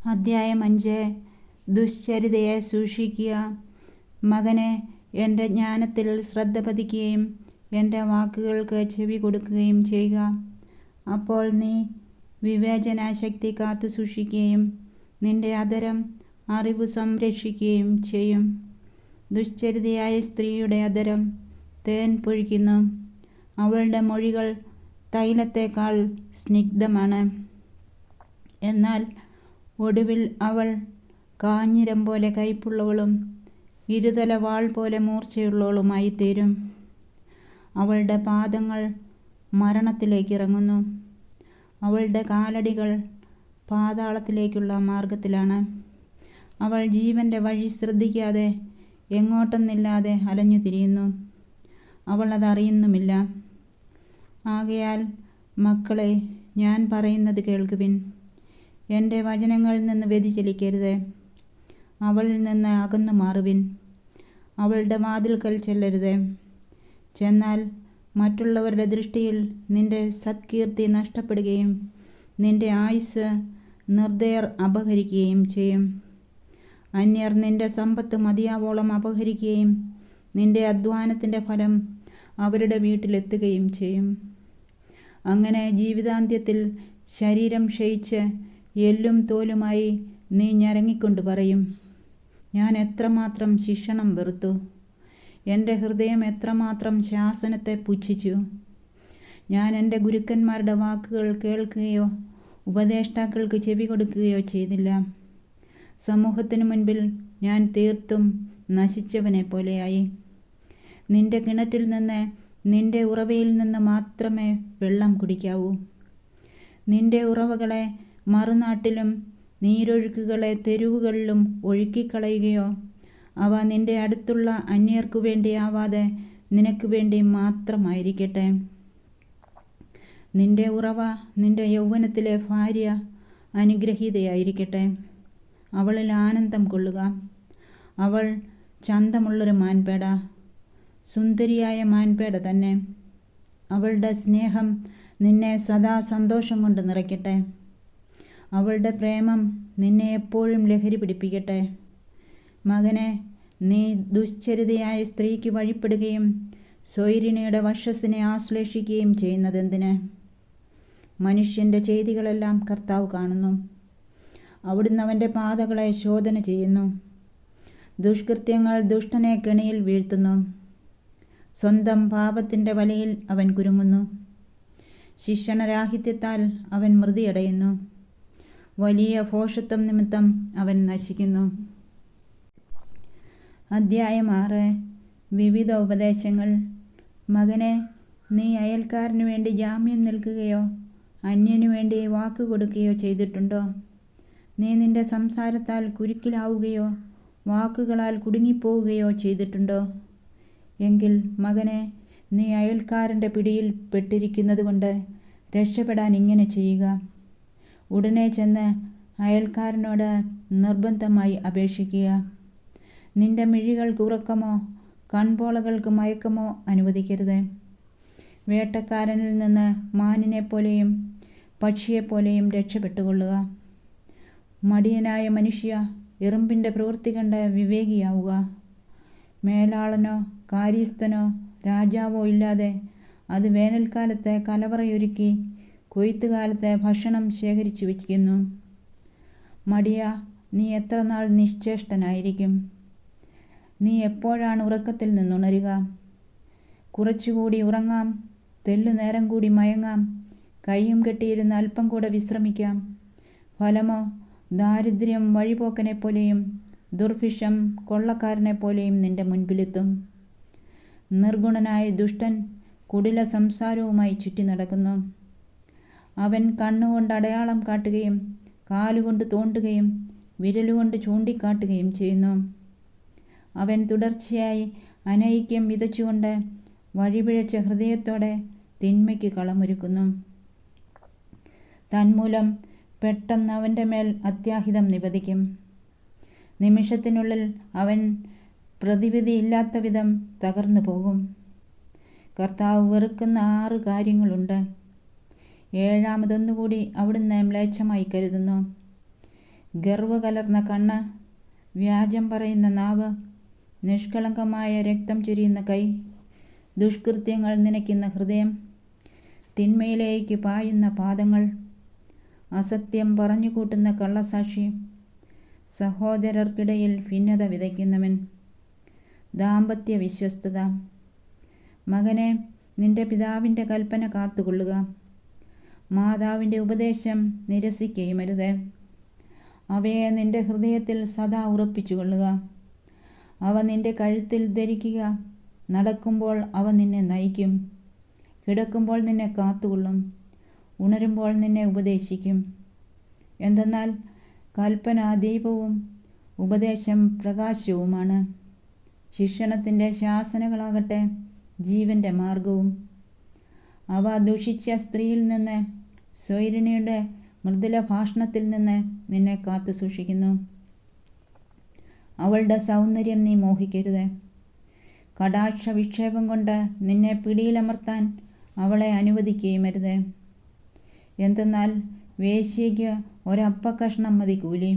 അധ്യായം 5. ദുശ്ചരിതയെ സൂക്ഷിക്കുക. മകനെ, എൻ്റെ ജ്ഞാനത്തിൽ ശ്രദ്ധ പതിക്കുകയും എൻ്റെ വാക്കുകൾക്ക് ചെവി കൊടുക്കുകയും ചെയ്യുക. അപ്പോൾ നീ വിവേചനാശക്തി കാത്തു സൂക്ഷിക്കുകയും നിന്റെ അധരം അറിവ് സംരക്ഷിക്കുകയും ചെയ്യും. ദുശ്ചരിതയായ സ്ത്രീയുടെ അധരം തേൻ പൊഴിക്കുന്നു. അവളുടെ മൊഴികൾ തൈലത്തേക്കാൾ സ്നിഗ്ധമാണ്. എന്നാൽ ഒടുവിൽ അവൾ കാഞ്ഞിരം പോലെ കയ്പുള്ളവളും ഇരുതല വാൾ പോലെ മൂർച്ചയുള്ളവളുമായി തീരും. അവളുടെ പാദങ്ങൾ മരണത്തിലേക്ക് ഇറങ്ങുന്നു. അവളുടെ കാലടികൾ പാതാളത്തിലേക്കുള്ള മാർഗത്തിലാണ്. അവൾ ജീവൻ്റെ വഴി ശ്രദ്ധിക്കാതെ എങ്ങോട്ടെന്നില്ലാതെ അലഞ്ഞു തിരിയുന്നു. അവൾ അതറിയുന്നുമില്ല. ആകയാൽ മക്കളെ, ഞാൻ പറയുന്നത് കേൾക്കുവിൻ. എൻ്റെ വചനങ്ങളിൽ നിന്ന് വ്യതിചലിക്കരുത്. അവളിൽ നിന്ന് അകന്നു മാറുവിൻ. അവളുടെ വാതിൽക്കൽ ചെല്ലരുത്. ചെന്നാൽ മറ്റുള്ളവരുടെ ദൃഷ്ടിയിൽ നിന്റെ സത്കീർത്തി നഷ്ടപ്പെടുകയും നിന്റെ ആയുസ് നിർദ്ദയർ അപഹരിക്കുകയും ചെയ്യും. അന്യർ നിന്റെ സമ്പത്ത് മതിയാവോളം അപഹരിക്കുകയും നിന്റെ അധ്വാനത്തിൻ്റെ ഫലം അവരുടെ വീട്ടിലെത്തുകയും ചെയ്യും. അങ്ങനെ ജീവിതാന്ത്യത്തിൽ ശരീരം ക്ഷയിച്ച് എല്ലും തോലുമായി നീ ഞരങ്ങിക്കൊണ്ട് പറയും, ഞാൻ എത്രമാത്രം ശിക്ഷണം വെറുത്തു! എൻ്റെ ഹൃദയം എത്രമാത്രം ശാസനത്തെ പുച്ഛിച്ചു! ഞാൻ എൻ്റെ ഗുരുക്കന്മാരുടെ വാക്കുകൾ കേൾക്കുകയോ ഉപദേഷ്ടാക്കൾക്ക് ചെവി കൊടുക്കുകയോ ചെയ്തില്ല. സമൂഹത്തിനു മുൻപിൽ ഞാൻ തീർത്തും നശിച്ചവനെ പോലെയായി. നിന്റെ കിണറ്റിൽ നിന്ന്, നിന്റെ ഉറവയിൽ നിന്ന് മാത്രമേ വെള്ളം കുടിക്കാവൂ. നിന്റെ ഉറവകളെ മറുനാട്ടിലും നീരൊഴുക്കുകളെ തെരുവുകളിലും ഒഴുക്കിക്കളയുകയോ അവ നിന്റെ അടുത്തുള്ള അന്യർക്കു വേണ്ടിയാവാതെ നിനക്ക് വേണ്ടി മാത്രമായിരിക്കട്ടെ. നിന്റെ ഉറവ, നിന്റെ യൗവനത്തിലെ ഭാര്യ അനുഗ്രഹീതയായിരിക്കട്ടെ. അവളിൽ ആനന്ദം കൊള്ളുക. അവൾ ചന്തമുള്ളൊരു മാൻപേട, സുന്ദരിയായ മാൻപേട തന്നെ. അവളുടെ സ്നേഹം നിന്നെ സദാ സന്തോഷം കൊണ്ട് നിറയ്ക്കട്ടെ. അവളുടെ പ്രേമം നിന്നെ എപ്പോഴും ലഹരി പിടിപ്പിക്കട്ടെ. മകനെ, നീ ദുശ്ചരിതയായ സ്ത്രീക്ക് വഴിപ്പെടുകയും സ്വൈരിണിയുടെ വക്ഷസ്സിനെ ആശ്ലേഷിക്കുകയും ചെയ്യുന്നതെന്തിന്? മനുഷ്യൻ്റെ ചെയ്തികളെല്ലാം കർത്താവ് കാണുന്നു. അവിടുന്ന് അവൻ്റെ പാതകളെ ശോധന ചെയ്യുന്നു. ദുഷ്കൃത്യങ്ങൾ ദുഷ്ടനെ കെണിയിൽ വീഴ്ത്തുന്നു. സ്വന്തം പാപത്തിൻ്റെ വലയിൽ അവൻ കുരുങ്ങുന്നു. ശിക്ഷണരാഹിത്യത്താൽ അവൻ മൃതിയടയുന്നു. വലിയ ഭോഷത്വം നിമിത്തം അവൻ നശിക്കുന്നു. അധ്യായം 6. വിവിധ ഉപദേശങ്ങൾ. മകനെ, നീ അയൽക്കാരനു വേണ്ടി ജാമ്യം നിൽക്കുകയോ അന്യനു വേണ്ടി വാക്ക് കൊടുക്കുകയോ ചെയ്തിട്ടുണ്ടോ? നീ നിന്റെ സംസാരത്താൽ കുരുക്കിലാവുകയോ വാക്കുകളാൽ കുടുങ്ങിപ്പോവുകയോ ചെയ്തിട്ടുണ്ടോ? എങ്കിൽ മകനെ, നീ അയൽക്കാരൻ്റെ പിടിയിൽ പെട്ടിരിക്കുന്നത് കൊണ്ട് രക്ഷപ്പെടാൻ ഇങ്ങനെ ചെയ്യുക. ഉടനെ ചെന്ന് അയൽക്കാരനോട് നിർബന്ധമായി അപേക്ഷിക്കുക. നിന്റെ മിഴികൾക്ക് ഉറക്കമോ കൺപോളകൾക്ക് മയക്കമോ അനുവദിക്കരുത്. വേട്ടക്കാരനിൽ നിന്ന് മാനിനെപ്പോലെയും പക്ഷിയെപ്പോലെയും രക്ഷപ്പെട്ടുകൊള്ളുക. മടിയനായ മനുഷ്യ, എറുമ്പിൻ്റെ പ്രവൃത്തി കണ്ട് വിവേകിയാവുക. മേലാളനോ കാര്യസ്ഥനോ രാജാവോ ഇല്ലാതെ അത് വേനൽക്കാലത്ത് കലവറയൊരുക്കി കൊയ്ത്തുകാലത്ത് ഭക്ഷണം ശേഖരിച്ചു വയ്ക്കുന്നു. മടിയ, നീ എത്ര നാൾ നിശ്ചേഷ്ടനായിരിക്കും? നീ എപ്പോഴാണ് ഉറക്കത്തിൽ നിന്നുണരുക? കുറച്ചുകൂടി ഉറങ്ങാം, തെല്ലുനേരം കൂടി മയങ്ങാം, കൈയും കെട്ടിയിരുന്ന് അല്പം കൂടെ വിശ്രമിക്കാം. ഫലമോ, ദാരിദ്ര്യം വഴിപോക്കനെപ്പോലെയും ദുർഭിക്ഷം കൊള്ളക്കാരനെപ്പോലെയും നിന്റെ മുൻപിലെത്തും. നിർഗുണനായ ദുഷ്ടൻ കുടില സംസാരവുമായി ചുറ്റി നടക്കുന്നു. അവൻ കണ്ണുകൊണ്ട് അടയാളം കാട്ടുകയും കാലുകൊണ്ട് തോണ്ടുകയും വിരലുകൊണ്ട് ചൂണ്ടിക്കാട്ടുകയും ചെയ്യുന്നു. അവൻ തുടർച്ചയായി അനൈക്യം വിതച്ചുകൊണ്ട് വഴിപിഴച്ച ഹൃദയത്തോടെ തിന്മയ്ക്ക് കളമൊരുക്കുന്നു. തന്മൂലം പെട്ടെന്ന് അവൻ്റെ മേൽ അത്യാഹിതം നിപതിക്കും. നിമിഷത്തിനുള്ളിൽ അവൻ പ്രതിവിധിയില്ലാത്ത വിധം തകർന്നു പോകും. കർത്താവ് വെറുക്കുന്ന 6 കാര്യങ്ങളുണ്ട്. ഏഴാമതൊന്നുകൂടി അവിടുന്ന് മ്ലേച്ഛമായി കരുതുന്നു. ഗർവ്വ കലർന്ന കണ്ണ്, വ്യാജം പറയുന്ന നാവ്, നിഷ്കളങ്കമായ രക്തം ചൊരിയുന്ന കൈ, ദുഷ്കൃത്യങ്ങൾ നനയ്ക്കുന്ന ഹൃദയം, തിന്മയിലേക്ക് പായുന്ന പാദങ്ങൾ, അസത്യം പറഞ്ഞുകൂട്ടുന്ന കള്ളസാക്ഷി, സഹോദരർക്കിടയിൽ ഭിന്നത വിതയ്ക്കുന്നവൻ, ദാമ്പത്യ വിശ്വസ്തത. മകനെ, നിന്റെ പിതാവിൻ്റെ കൽപ്പന കാത്തുകൊള്ളുക, മാതാവിൻ്റെ ഉപദേശം നിരസിക്കുകയുമരുത്. അവയെ നിന്റെ ഹൃദയത്തിൽ സദാ ഉറപ്പിച്ചുകൊള്ളുക. അവ നിന്റെ കഴുത്തിൽ ധരിക്കുക. നടക്കുമ്പോൾ അവ നിന്നെ നയിക്കും, കിടക്കുമ്പോൾ നിന്നെ കാത്തുകൊള്ളും, ഉണരുമ്പോൾ നിന്നെ ഉപദേശിക്കും. എന്തെന്നാൽ കൽപ്പന ദീപവും ഉപദേശം പ്രകാശവുമാണ്. ശിക്ഷണത്തിൻ്റെ ശാസനകളാകട്ടെ ജീവൻ്റെ മാർഗവും. അവ ദുഷിച്ച സ്ത്രീയിൽ നിന്ന്, സ്വൈരിണിയുടെ മൃദുല ഭാഷണത്തിൽ നിന്ന് നിന്നെ കാത്തു സൂക്ഷിക്കുന്നു. അവളുടെ സൗന്ദര്യം നീ മോഹിക്കരുത്. കടാക്ഷ വിക്ഷേപം കൊണ്ട് നിന്നെ പിടിയിലമർത്താൻ അവളെ അനുവദിക്കുകയുമരുത്. എന്തെന്നാൽ വേശ്യയ്ക്ക് ഒരപ്പക്കഷ്ണം മതി കൂലി.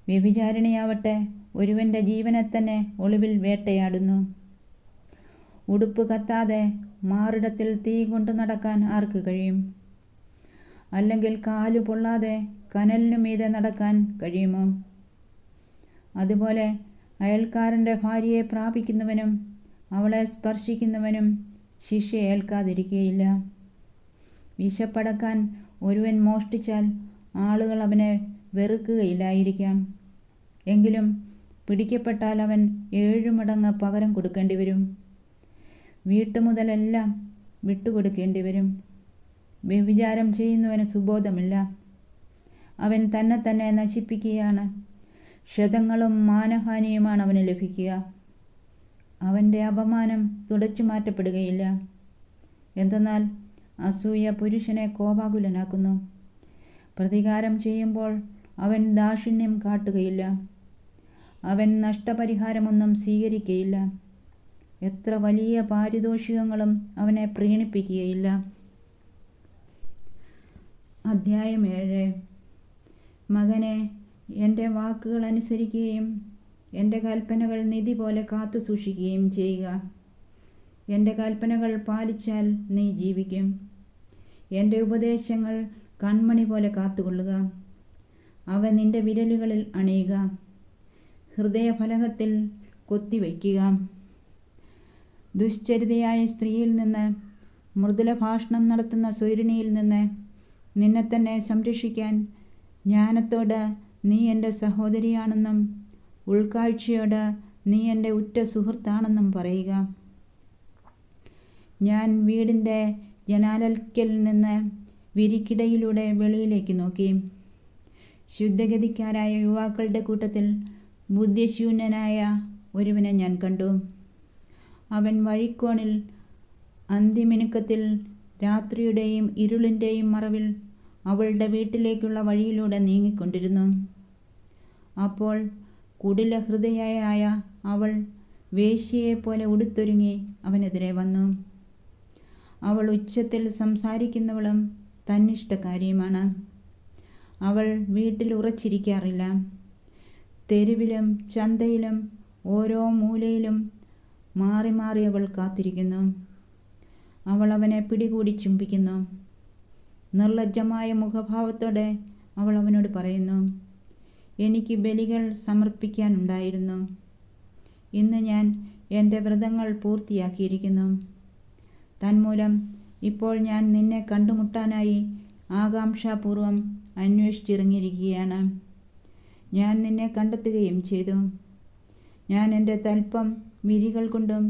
വ്യഭിചാരിണിയാവട്ടെ ഒരുവൻ്റെ ജീവനെ തന്നെ ഒളിവിൽ വേട്ടയാടുന്നു. ഉടുപ്പ് കത്താതെ മാറിടത്തിൽ തീ കൊണ്ടു നടക്കാൻ ആർക്ക് കഴിയും? അല്ലെങ്കിൽ കാലു പൊള്ളാതെ കനലിനു മീതെ നടക്കാൻ കഴിയുമോ? അതുപോലെ അയൽക്കാരൻ്റെ ഭാര്യയെ പ്രാപിക്കുന്നവനും അവളെ സ്പർശിക്കുന്നവനും ശിക്ഷ ഏൽക്കാതിരിക്കുകയില്ല. വിശപ്പടക്കാൻ ഒരുവൻ മോഷ്ടിച്ചാൽ ആളുകൾ അവനെ വെറുക്കുകയില്ലായിരിക്കാം. എങ്കിലും പിടിക്കപ്പെട്ടാൽ അവൻ 7 മടങ്ങ് പകരം കൊടുക്കേണ്ടി വരും. വീട്ടുമുതലെല്ലാം വിട്ടുകൊടുക്കേണ്ടി വരും. വ്യഭിചാരം ചെയ്യുന്നവന് സുബോധമില്ല. അവൻ തന്നെ നശിപ്പിക്കുകയാണ്. ക്ഷതങ്ങളും മാനഹാനിയുമാണ് അവന് ലഭിക്കുക. അവൻ്റെ അപമാനം തുടച്ചു മാറ്റപ്പെടുകയില്ല. എന്തെന്നാൽ അസൂയ പുരുഷനെ കോപാകുലനാക്കുന്നു. പ്രതികാരം ചെയ്യുമ്പോൾ അവൻ ദാക്ഷിണ്യം കാട്ടുകയില്ല. അവൻ നഷ്ടപരിഹാരമൊന്നും സ്വീകരിക്കുകയില്ല. എത്ര വലിയ പാരിതോഷികങ്ങളും അവനെ പ്രീണിപ്പിക്കുകയില്ല. അധ്യായം 7. മകനെ, എൻ്റെ വാക്കുകൾ അനുസരിക്കുകയും എൻ്റെ കൽപ്പനകൾ നിധി പോലെ കാത്തു സൂക്ഷിക്കുകയും ചെയ്യുക. എൻ്റെ കൽപ്പനകൾ പാലിച്ചാൽ നീ ജീവിക്കും. എൻ്റെ ഉപദേശങ്ങൾ കൺമണി പോലെ കാത്തുകൊള്ളുക. അവ നിന്റെ വിരലുകളിൽ അണിയുക, ഹൃദയഫലകത്തിൽ കൊത്തിവയ്ക്കുക. ദുശ്ചരിതയായ സ്ത്രീയിൽ നിന്ന്, മൃദുല ഭാഷണം നടത്തുന്ന സ്വൈരിണിയിൽ നിന്ന് നിന്നെ തന്നെ സംരക്ഷിക്കാൻ ജ്ഞാനത്തോട് നീ എൻ്റെ സഹോദരിയാണെന്നും ഉൾക്കാഴ്ചയോട് നീ എൻ്റെ ഉറ്റ സുഹൃത്താണെന്നും പറയുക. ഞാൻ വീടിൻ്റെ ജനാലയ്ക്കൽ നിന്ന് വിരിക്കിടയിലൂടെ വെളിയിലേക്ക് നോക്കി. ശുദ്ധഗതിക്കാരായ യുവാക്കളുടെ കൂട്ടത്തിൽ ബുദ്ധിശൂന്യനായ ഒരുവനെ ഞാൻ കണ്ടു. അവൻ വഴിക്കോണിൽ അന്തിമിനുക്കത്തിൽ രാത്രിയുടെയും ഇരുളിൻ്റെയും മറവിൽ അവളുടെ വീട്ടിലേക്കുള്ള വഴിയിലൂടെ നീങ്ങിക്കൊണ്ടിരുന്നു. അപ്പോൾ കുടിലഹൃദയയായ അവൾ വേശ്യയെപ്പോലെ ഉടുത്തൊരുങ്ങി അവനെതിരെ വന്നു. അവൾ ഉച്ചത്തിൽ സംസാരിക്കുന്നവളും തന്നിഷ്ടക്കാരിയുമാണ്. അവൾ വീട്ടിൽ ഉറച്ചിരിക്കാറില്ല. തെരുവിലും ചന്തയിലും ഓരോ മൂലയിലും മാറി മാറി അവൾ കാത്തിരിക്കുന്നു. അവൾ അവനെ പിടികൂടി ചുംബിക്കുന്നു. നിർലജ്ജമായ മുഖഭാവത്തോടെ അവൾ അവനോട് പറയുന്നു, എനിക്ക് ബലികൾ സമർപ്പിക്കാനുണ്ടായിരുന്നു. ഇന്ന് ഞാൻ എൻ്റെ വ്രതങ്ങൾ പൂർത്തിയാക്കിയിരിക്കുന്നു. തന്മൂലം ഇപ്പോൾ ഞാൻ നിന്നെ കണ്ടുമുട്ടാനായി ആകാംക്ഷാപൂർവം അന്വേഷിച്ചിറങ്ങിയിരിക്കുകയാണ്. ഞാൻ നിന്നെ കണ്ടെത്തുകയും ചെയ്തു. ഞാൻ എൻ്റെ തൽപ്പം വിരികൾ കൊണ്ടും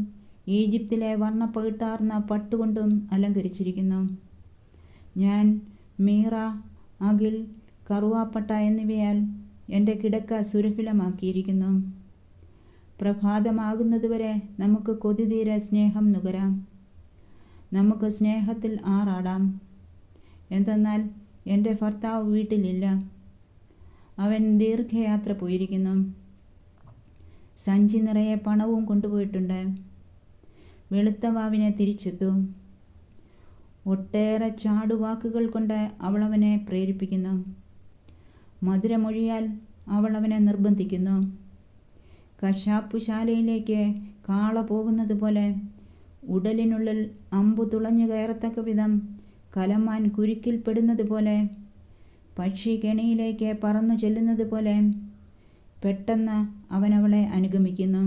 ഈജിപ്തിലെ വർണ്ണപ്പകിട്ടാർന്ന പട്ടുകൊണ്ടും അലങ്കരിച്ചിരിക്കുന്നു. ഞാൻ മീറ, അകിൽ, കറുവാപ്പട്ട എന്നിവയാൽ എൻ്റെ കിടക്ക സുരഭിലമാക്കിയിരിക്കുന്നു. പ്രഭാതമാകുന്നതുവരെ നമുക്ക് കൊതിതീരെ സ്നേഹം നുകരാം. നമുക്ക് സ്നേഹത്തിൽ ആറാടാം. എന്തെന്നാൽ എൻ്റെ ഭർത്താവ് വീട്ടിലില്ല. അവൻ ദീർഘയാത്ര പോയിരിക്കുന്നു. സഞ്ചി നിറയെ പണവും കൊണ്ടുപോയിട്ടുണ്ട്. വെളുത്ത വാവിനെ തിരിച്ചെത്തു. ഒട്ടേറെ ചാടുവാക്കുകൾ കൊണ്ട് അവൾ അവനെ പ്രേരിപ്പിക്കുന്നു. മധുരമൊഴിയാൽ അവൾ അവനെ നിർബന്ധിക്കുന്നു. കശാപ്പുശാലയിലേക്ക് കാള പോകുന്നത് പോലെ ഉടലിനുള്ളിൽ അമ്പു തുളഞ്ഞു കയറത്തക്ക വിധം കലമാൻ കുരുക്കിൽപ്പെടുന്നത് പോലെ പക്ഷി കെണിയിലേക്ക് പറന്നു ചെല്ലുന്നത് പോലെ പെട്ടെന്ന് അവൻ അവളെ അനുഗമിക്കുന്നു.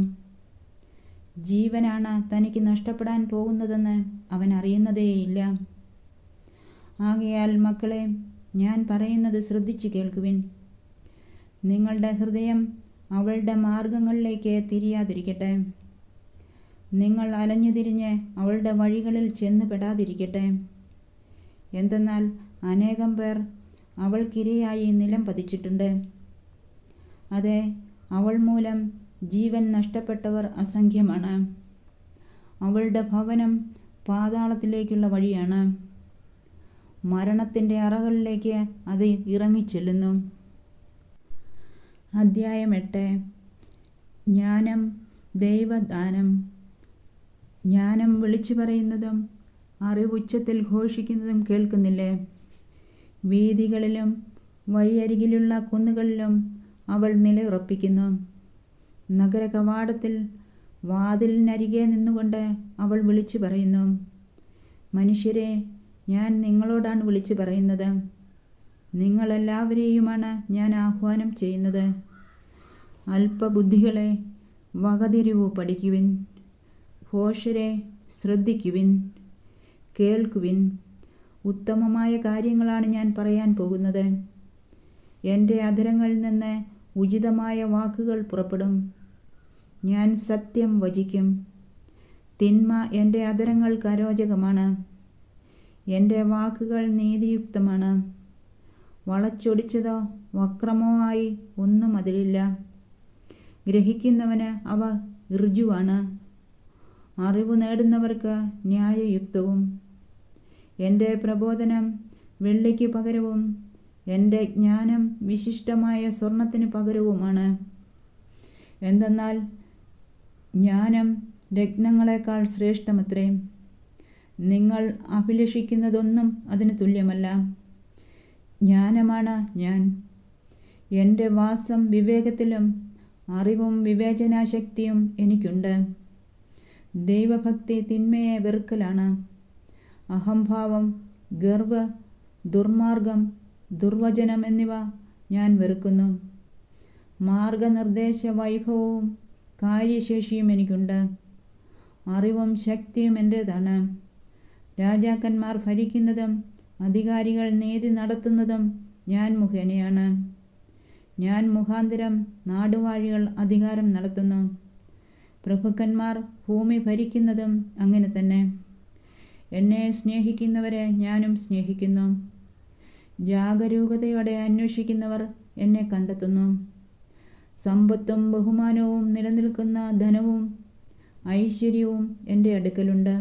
ജീവനാണ് തനിക്ക് നഷ്ടപ്പെടാൻ പോകുന്നതെന്ന് അവൻ അറിയുന്നതേയില്ല. ആകയാൽ മക്കളെ, ഞാൻ പറയുന്നത് ശ്രദ്ധിച്ചു കേൾക്കുവിൻ. നിങ്ങളുടെ ഹൃദയം അവളുടെ മാർഗങ്ങളിലേക്ക് തിരിയാതിരിക്കട്ടെ. നിങ്ങൾ അലഞ്ഞു തിരിഞ്ഞ് അവളുടെ വഴികളിൽ ചെന്ന് പെടാതിരിക്കട്ടെ. എന്തെന്നാൽ അനേകം പേർ അവൾക്കിരയായി നിലം പതിച്ചിട്ടുണ്ട്. അതെ, അവൾ മൂലം ജീവൻ നഷ്ടപ്പെട്ടവർ അസംഖ്യമാണ്. അവളുടെ ഭവനം പാതാളത്തിലേക്കുള്ള വഴിയാണ്. മരണത്തിൻ്റെ അറകളിലേക്ക് അത് ഇറങ്ങിച്ചെല്ലുന്നു. അധ്യായം 8. ജ്ഞാനം, ദൈവദാനം. ജ്ഞാനം വിളിച്ചു പറയുന്നതും അറിവുച്ചത്തിൽ ഘോഷിക്കുന്നതും കേൾക്കുന്നില്ലേ? വീഥികളിലും വഴിയരികിലുള്ള കുന്നുകളിലും അവൾ നിലയുറപ്പിക്കുന്നു. നഗര കവാടത്തിൽ വാതിലിനരികെ നിന്നുകൊണ്ട് അവൾ വിളിച്ചു പറയുന്നു, മനുഷ്യരെ, ഞാൻ നിങ്ങളോടാണ് വിളിച്ചു പറയുന്നത്. നിങ്ങളെല്ലാവരെയുമാണ് ഞാൻ ആഹ്വാനം ചെയ്യുന്നത്. അല്പബുദ്ധികളെ, വകതിരിവു പഠിക്കുവിൻ. ഭോഷരെ, ശ്രദ്ധിക്കുവിൻ, കേൾക്കുവിൻ. ഉത്തമമായ കാര്യങ്ങളാണ് ഞാൻ പറയാൻ പോകുന്നത്. എൻ്റെ അധരങ്ങളിൽ നിന്ന് ഉചിതമായ വാക്കുകൾ പുറപ്പെടും. ഞാൻ സത്യം വചിക്കും. തിന്മ എൻ്റെ അധരങ്ങൾക്ക് അരോചകമാണ്. എൻ്റെ വാക്കുകൾ നീതിയുക്തമാണ്. വളച്ചൊടിച്ചതോ വക്രമോ ആയി ഒന്നും അതിലില്ല. ഗ്രഹിക്കുന്നവന് അവ ഋജുവാണ്. അറിവ് നേടുന്നവർക്ക് ന്യായയുക്തവും. എൻ്റെ പ്രബോധനം വെള്ളിക്ക് പകരവും എൻ്റെ ജ്ഞാനം വിശിഷ്ടമായ സ്വർണത്തിന് പകരവുമാണ്. എന്തെന്നാൽ ജ്ഞാനം രത്നങ്ങളെക്കാൾ ശ്രേഷ്ഠമത്രേ. നിങ്ങൾ അഭിലഷിക്കുന്നതൊന്നും അതിന് തുല്യമല്ല. ജ്ഞാനമാണ് ഞാൻ. എൻ്റെ വാസം വിവേകത്തിലും അറിവും വിവേചനാശക്തിയും എനിക്കുണ്ട്. ദൈവഭക്തി തിന്മയെ വെറുക്കലാണ്. അഹംഭാവം, ഗർവ, ദുർമാർഗം, ദുർവചനം എന്നിവ ഞാൻ വെറുക്കുന്നു. മാർഗനിർദ്ദേശ വൈഭവവും കാര്യശേഷിയും എനിക്കുണ്ട്. അറിവും ശക്തിയും എൻ്റേതാണ്. രാജാക്കന്മാർ ഭരിക്കുന്നതും അധികാരികൾ നീതി നടത്തുന്നതും ഞാൻ മുഖേനയാണ്. ഞാൻ മുഖാന്തരം നാടുവാഴികൾ അധികാരം നടത്തുന്നു. പ്രഭുക്കന്മാർ ഭൂമി ഭരിക്കുന്നതും അങ്ങനെ തന്നെ. എന്നെ സ്നേഹിക്കുന്നവരെ ഞാനും സ്നേഹിക്കുന്നു. ജാഗരൂകതയോടെ അന്വേഷിക്കുന്നവർ എന്നെ കണ്ടെത്തുന്നു. സമ്പത്തും ബഹുമാനവും നിലനിൽക്കുന്ന ധനവും ഐശ്വര്യവും എൻ്റെ അടുക്കലുണ്ട്.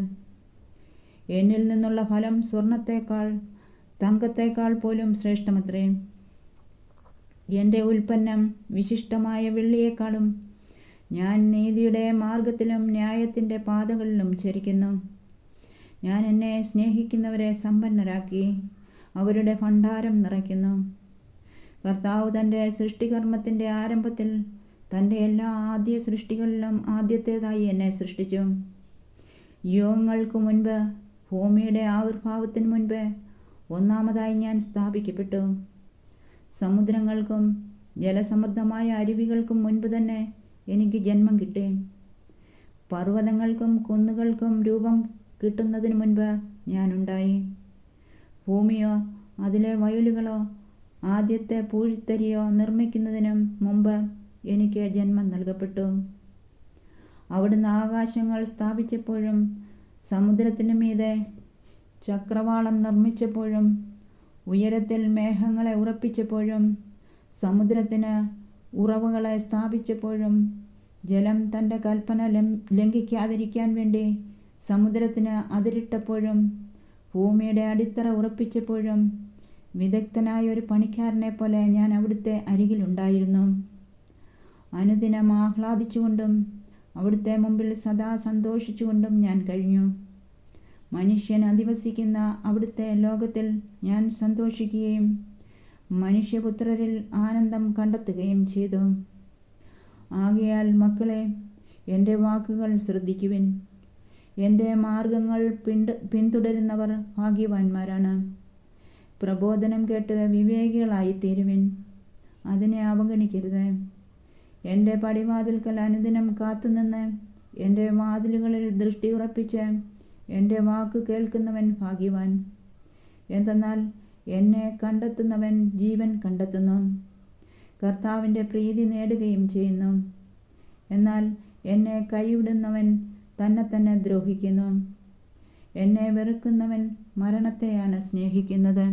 എന്നിൽ നിന്നുള്ള ഫലം സ്വർണത്തേക്കാൾ തങ്കത്തേക്കാൾ പോലും ശ്രേഷ്ഠമത്രേ. എൻ്റെ ഉൽപ്പന്നം വിശിഷ്ടമായ വെള്ളിയേക്കാളും. ഞാൻ നീതിയുടെ മാർഗത്തിലും ന്യായത്തിൻ്റെ പാതകളിലും ചരിക്കുന്നു. ഞാൻ എന്നെ സ്നേഹിക്കുന്നവരെ സമ്പന്നരാക്കി അവരുടെ ഭണ്ഡാരം നിറയ്ക്കുന്നു. കർത്താവ് തൻ്റെ സൃഷ്ടികർമ്മത്തിൻ്റെ ആരംഭത്തിൽ തൻ്റെ എല്ലാ ആദ്യ സൃഷ്ടികളിലും ആദ്യത്തേതായി എന്നെ സൃഷ്ടിച്ചു. യുഗങ്ങൾക്ക് മുൻപ്, ഭൂമിയുടെ ആവിർഭാവത്തിന് മുൻപ് ഒന്നാമതായി ഞാൻ സ്ഥാപിക്കപ്പെട്ടു. സമുദ്രങ്ങൾക്കും ജലസമൃദ്ധമായ അരുവികൾക്കും മുൻപ് തന്നെ എനിക്ക് ജന്മം കിട്ടി. പർവ്വതങ്ങൾക്കും കുന്നുകൾക്കും രൂപം കിട്ടുന്നതിന് മുൻപ് ഞാനുണ്ടായി. ഭൂമിയോ അതിലെ വയലുകളോ ആദ്യത്തെ പൂഴിത്തരിയോ നിർമ്മിക്കുന്നതിനും മുമ്പ് എനിക്ക് ജന്മം നൽകപ്പെട്ടു. അവിടുന്ന് ആകാശങ്ങൾ സ്ഥാപിച്ചപ്പോഴും സമുദ്രത്തിനു മീതെ ചക്രവാളം നിർമ്മിച്ചപ്പോഴും ഉയരത്തിൽ മേഘങ്ങളെ ഉറപ്പിച്ചപ്പോഴും സമുദ്രത്തിന് ഉറവുകളെ സ്ഥാപിച്ചപ്പോഴും ജലം തൻ്റെ കൽപ്പന ലംഘിക്കാതിരിക്കാൻ വേണ്ടി സമുദ്രത്തിന് അതിരിട്ടപ്പോഴും ഭൂമിയുടെ അടിത്തറ ഉറപ്പിച്ചപ്പോഴും വിദഗ്ധനായ ഒരു പണിക്കാരനെ പോലെ ഞാൻ അവിടുത്തെ അരികിലുണ്ടായിരുന്നു. അനുദിനം ആഹ്ലാദിച്ചുകൊണ്ടും അവിടുത്തെ മുമ്പിൽ സദാ സന്തോഷിച്ചുകൊണ്ടും ഞാൻ കഴിഞ്ഞു. മനുഷ്യൻ അധിവസിക്കുന്ന അവിടുത്തെ ലോകത്തിൽ ഞാൻ സന്തോഷിക്കുകയും മനുഷ്യപുത്രരിൽ ആനന്ദം കണ്ടെത്തുകയും ചെയ്തു. ആകയാൽ മക്കളെ, എൻ്റെ വാക്കുകൾ ശ്രദ്ധിക്കുവിൻ. എൻ്റെ മാർഗങ്ങൾ പിന്തുടരുന്നവർ ഭാഗ്യവാന്മാരാണ്. പ്രബോധനം കേട്ട് വിവേകികളായിത്തീരുവിൻ, അതിനെ അവഗണിക്കരുത്. എൻ്റെ പടിവാതിൽക്കൽ അനുദിനം കാത്തുനിന്ന് എൻ്റെ വാതിലുകളിൽ ദൃഷ്ടി ഉറപ്പിച്ച് എൻ്റെ വാക്ക് കേൾക്കുന്നവൻ ഭാഗ്യവാൻ. എന്തെന്നാൽ എന്നെ കണ്ടെത്തുന്നവൻ ജീവൻ കണ്ടെത്തുന്നു, കർത്താവിൻ്റെ പ്രീതി നേടുകയും ചെയ്യുന്നു. എന്നാൽ എന്നെ കൈവിടുന്നവൻ തന്നെ ദ്രോഹിക്കുന്നു. എന്നെ വെറുക്കുന്നവൻ മരണത്തെയാണ് സ്നേഹിക്കുന്നത്.